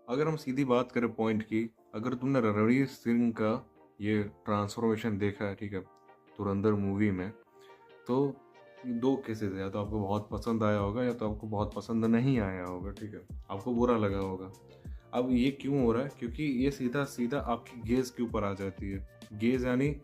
अगर हम सीधी बात करें पॉइंट की, अगर तुमने रणवीर सिंह का ये ट्रांसफॉर्मेशन देखा है, ठीक है, धुरंधर मूवी में, तो दो केसेस है, या तो आपको बहुत पसंद आया होगा या तो आपको बहुत पसंद नहीं आया होगा, ठीक है, आपको बुरा लगा होगा। अब ये क्यों हो रहा है? क्योंकि ये सीधा सीधा आपकी गेज के ऊपर आ जाती है। गेज यानी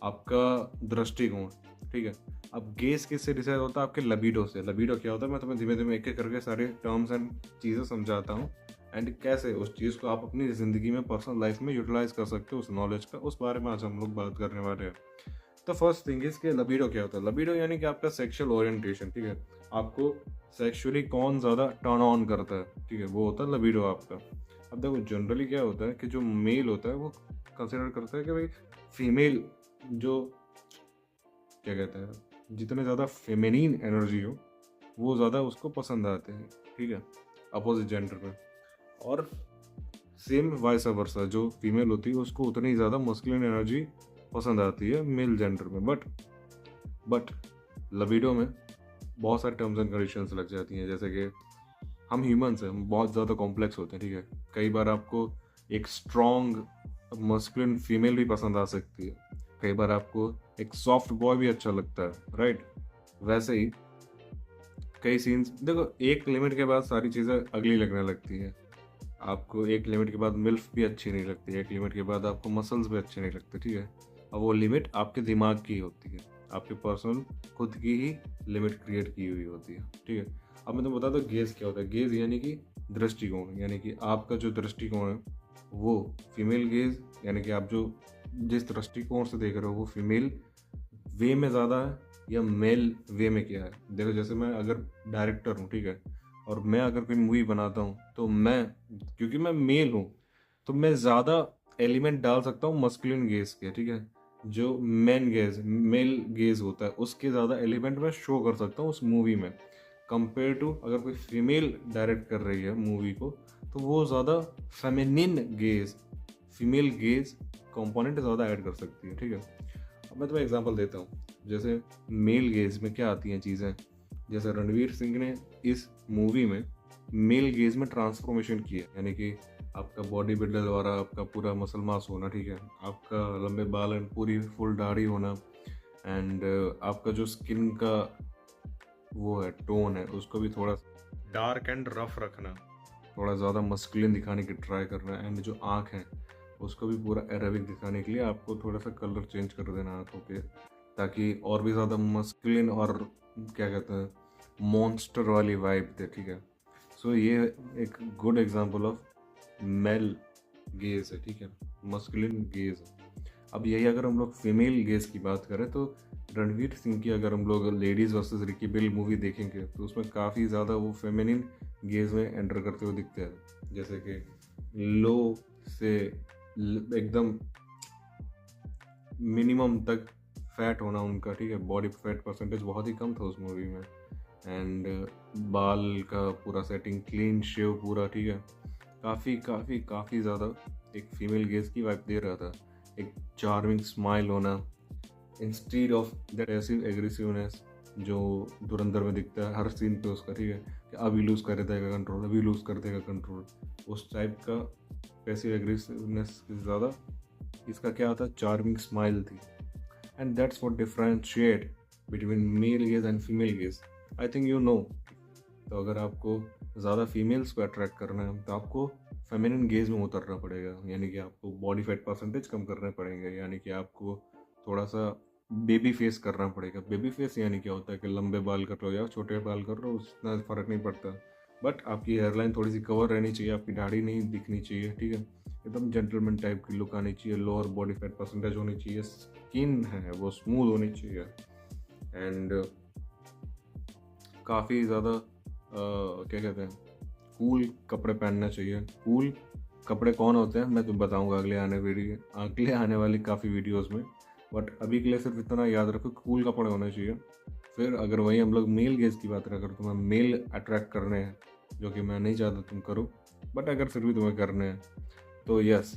आपका दृष्टिकोण, ठीक है। अब गेज किससे डिसाइड होता है? आपके लबीडो से। लबीडो क्या होता है, मैं तुम्हें धीमे धीमे एक एक करके सारे टर्म्स एंड चीज़ें समझाता हूँ, एंड कैसे उस चीज़ को आप अपनी ज़िंदगी में, पर्सनल लाइफ में यूटिलाइज कर सकते हो, उस नॉलेज का, उस बारे में आज हम लोग बात करने वाले हैं। तो फर्स्ट थिंग इज कि लबीडो क्या होता है? लबीडो यानी कि आपका सेक्सुअल ओरिएंटेशन, ठीक है, आपको सेक्सुअली कौन ज़्यादा टर्न ऑन करता है, ठीक है, वो होता है लबीडो आपका। अब देखो जनरली क्या होता है कि जो मेल होता है वो कंसिडर करता है कि भाई फीमेल जो, क्या कहते हैं, जितने ज़्यादा फेमिनिन एनर्जी हो वो ज़्यादा उसको पसंद आते हैं, ठीक है, अपोजिट जेंडर में। और सेम वाइस वर्सा, जो फीमेल होती है उसको उतनी ही ज़्यादा मस्कुलिन एनर्जी पसंद आती है मेल जेंडर में। बट लबीडो में बहुत सारे टर्म्स एंड कंडीशंस लग जाती हैं, जैसे कि हम ह्यूमंस हैं, हम बहुत ज़्यादा कॉम्प्लेक्स होते हैं, ठीक है। कई बार आपको एक स्ट्रॉन्ग मस्कुलिन फीमेल भी पसंद आ सकती है, कई बार आपको एक सॉफ्ट बॉय भी अच्छा लगता है, राइट। वैसे ही कई सीन्स, देखो एक लिमिट के बाद सारी चीज़ें अगली लगने लगती हैं। आपको एक लिमिट के बाद मिल्फ भी अच्छी नहीं लगती, एक लिमिट के बाद आपको मसल्स भी अच्छे नहीं लगते, ठीक है। अब वो लिमिट आपके दिमाग की होती है, आपके पर्सनल खुद की ही लिमिट क्रिएट की हुई होती है, ठीक है। अब मैं तुम्हें बता दूँ गेज क्या होता है। गेज यानी कि दृष्टिकोण, यानी कि आपका जो दृष्टिकोण है वो फीमेल गेज, यानी कि आप जो जिस दृष्टिकोण से देख रहे हो वो फीमेल वे में ज़्यादा है या मेल वे में क्या है। देखो जैसे मैं अगर डायरेक्टर हूँ, ठीक है, और मैं अगर कोई मूवी बनाता हूँ तो मैं, क्योंकि मैं मेल हूँ, तो मैं ज़्यादा एलिमेंट डाल सकता हूँ मस्कुलिन गेज के, ठीक है। जो मेन गेज, मेल गेज होता है, उसके ज़्यादा एलिमेंट मैं शो कर सकता हूँ उस मूवी में, कंपेयर टू अगर कोई फीमेल डायरेक्ट कर रही है मूवी को, तो वो ज़्यादा feminine gauge, female gauge component ज़्यादा ऐड कर सकती है, ठीक है। अब मैं तुम्हें एग्जांपल देता हूँ, जैसे मेल गेज में क्या आती हैं चीज़ें, जैसे रणवीर सिंह ने इस मूवी में मेल गेज में ट्रांसफॉर्मेशन किया, यानी कि आपका बॉडी बिल्डर द्वारा आपका पूरा मसल मास होना, ठीक है, आपका लंबे बाल एंड पूरी फुल दाढ़ी होना, एंड आपका जो स्किन का वो है टोन है उसको भी थोड़ा डार्क एंड रफ रखना, थोड़ा ज़्यादा मस्कुलिन दिखाने की ट्राई करना, एंड जो आँख है उसको भी पूरा एराबिक दिखाने के लिए आपको थोड़ा सा कलर चेंज कर देना आँखों के, ताकि और भी ज़्यादा मस्कुलिन और क्या कहते हैं मॉन्स्टर वाली वाइब दे, ठीक है। सो ये एक good example of male gaze है, ठीक है, मस्कुलिन गेज है। अब यही अगर हम लोग फीमेल गेज की बात करें तो रणवीर सिंह की अगर हम लोग ladies versus Ricky bill movie देखेंगे तो उसमें काफ़ी ज़्यादा वो फेमिनिन गेज में एंटर करते हुए दिखते हैं, जैसे कि लो से एकदम मिनिमम तक फैट होना उनका, ठीक है, बॉडी फैट परसेंटेज बहुत ही कम था उस मूवी में, एंड बाल का पूरा सेटिंग, क्लीन शेव पूरा, ठीक है, काफ़ी काफ़ी काफ़ी ज़्यादा एक फीमेल गेज की वाइब दे रहा था। एक चार्मिंग स्माइल होना instead of that passive aggressiveness जो धुरंधर में दिखता है हर सीन पे उसका, ठीक है, कि अभी लूज़ कर देगा कंट्रोल, अभी लूज़ कर देगा कंट्रोल, उस टाइप का पैसिव एग्रेसिवनेस से ज़्यादा इसका क्या होता है, चार्मिंग स्माइल थी। And that's what differentiate between male gaze and female gauge, I think you know. तो अगर आपको ज़्यादा फीमेल्स को अट्रैक्ट करना है तो आपको फेमिनिन गेज में उतरना पड़ेगा, यानी कि आपको बॉडी फैट परसेंटेज कम करने पड़ेंगे, यानी कि आपको थोड़ा सा बेबी फेस करना पड़ेगा। बेबी फेस यानी क्या होता है कि लंबे बाल कर लो या छोटे बाल कर लो, उतना फ़र्क नहीं पड़ता, बट आपकी हेयरलाइन थोड़ी सी कवर रहनी चाहिए, आपकी दाढ़ी नहीं दिखनी चाहिए, ठीक है, एकदम जेंटलमैन टाइप की लुक आनी चाहिए, लोअर बॉडी फैट परसेंटेज होनी चाहिए, स्किन है वो स्मूथ होनी चाहिए, एंड काफ़ी ज़्यादा क्या कहते हैं कूल कपड़े पहनना चाहिए। कूल कपड़े कौन होते हैं मैं तुम्हें बताऊंगा अगले आने वाली काफ़ी वीडियोस में, बट अभी के लिए सिर्फ इतना याद रखो कूल कपड़े होने चाहिए। फिर अगर वहीं हम लोग मेल गेज की बात करें, तुम्हें मेल अट्रैक्ट करने हैं, जो कि मैं नहीं चाहता तुम करो, बट अगर फिर भी तुम्हें करने हैं तो यस,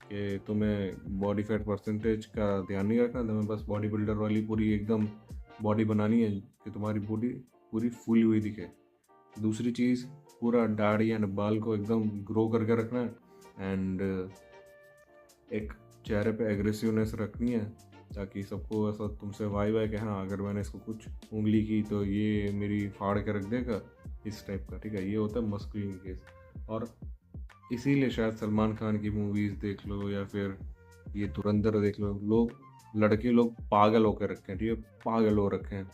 कि तुम्हें बॉडी फैट परसेंटेज का ध्यान नहीं रखना, तुम्हें बस बॉडी बिल्डर वाली पूरी एकदम बॉडी बनानी है कि तुम्हारी बॉडी पूरी फूली हुई दिखे। दूसरी चीज़, पूरा दाढ़ी एंड बाल को एकदम ग्रो करके रखना है एंड एक चेहरे पे एग्रेसिवनेस रखनी है ताकि सबको ऐसा तुमसे वाई कि हाँ अगर मैंने इसको कुछ उंगली की तो ये मेरी फाड़ के रख देगा, इस टाइप का। ठीक है, ये होता है मस्कुलिन केस। और इसीलिए शायद सलमान खान की मूवीज़ देख लो या फिर ये धुरंधर देख लो, लड़के लोग पागल होकर रखे हैं, ठीक है, पागल हो रखे हैं।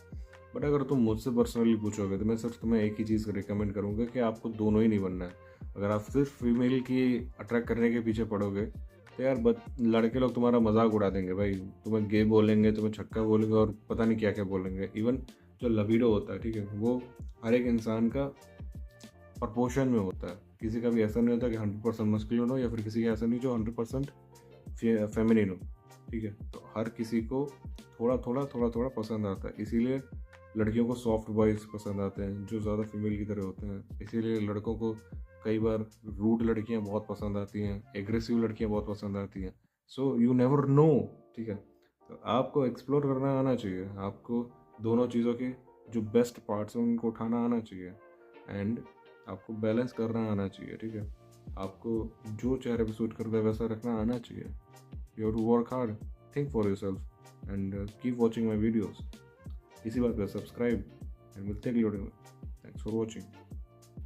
बट अगर तुम मुझसे पर्सनली पूछोगे तो मैं सिर्फ तुम्हें एक ही चीज़ रिकमेंड करूँगा कि आपको दोनों ही नहीं बनना है। अगर आप सिर्फ फीमेल की अट्रैक्ट करने के पीछे पड़ोगे तो यार लड़के लोग तुम्हारा मजाक उड़ा देंगे भाई, तुम्हें गे बोलेंगे, तुम्हें छक्का बोलेंगे और पता नहीं क्या क्या बोलेंगे। इवन जो लबीडो होता है, ठीक है, वो हर एक इंसान का प्रपोर्शन में होता है। किसी का भी ऐसा नहीं होता कि 100% मस्कुलिन हो या फिर किसी का ऐसा नहीं जो 100% फेमिनिन हो। ठीक है, तो हर किसी को थोड़ा थोड़ा पसंद आता है। इसीलिए लड़कियों को सॉफ्ट बॉयज पसंद आते हैं जो ज़्यादा फीमेल की तरह होते हैं। इसीलिए लड़कों को कई बार रूड लड़कियां बहुत पसंद आती हैं, एग्रेसिव लड़कियां बहुत पसंद आती हैं। So you never know. ठीक है, तो आपको एक्सप्लोर करना आना चाहिए, आपको दोनों चीज़ों के जो बेस्ट पार्ट्स हैं उनको उठाना आना चाहिए एंड आपको बैलेंस करना आना चाहिए। ठीक है, आपको जो चेहरे पे सूट करता है वैसा रखना आना चाहिए। You have to work hard, think for yourself and keep watching my videos. इसी बात पर सब्सक्राइब एंड मिलते हैं अगली वीडियो में। Thanks for watching.